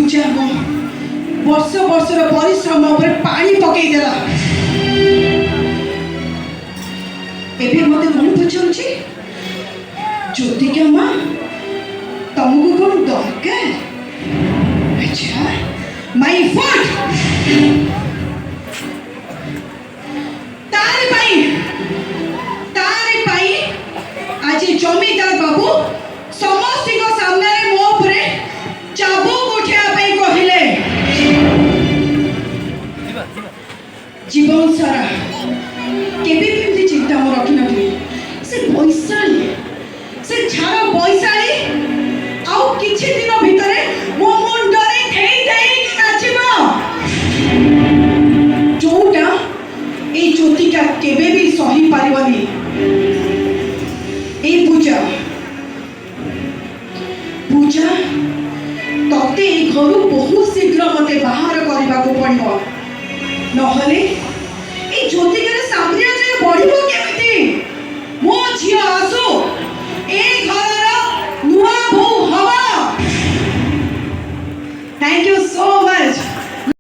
पूजा मो वर्ष वर्षर परिश्रम उपर पानी पकईदेला एबे मते मन पचाउछि ज्योतिका माँ तुमको कौन दरकार अच्छा माय फुट तारे पाई आज जमीदार बाबू समस्त सामने मो उपरे चाबुक उठा कहले जीवन सारा केबे भी चिंता मो रखी नथि से पैसाली से झाड़ पैसाली आउ किछि दिन भितरे मो मुंडरे ठेई ठेई नाचिबो जोटा ए ज्योतिका केबे भी सही पारिबनी ए पूजा पूजा तते ए घर बहुत शीघ्र मते बाहर करबा को पड़िबो नहले ए ज्योतिकार सामने जे बढ़िबो केमिति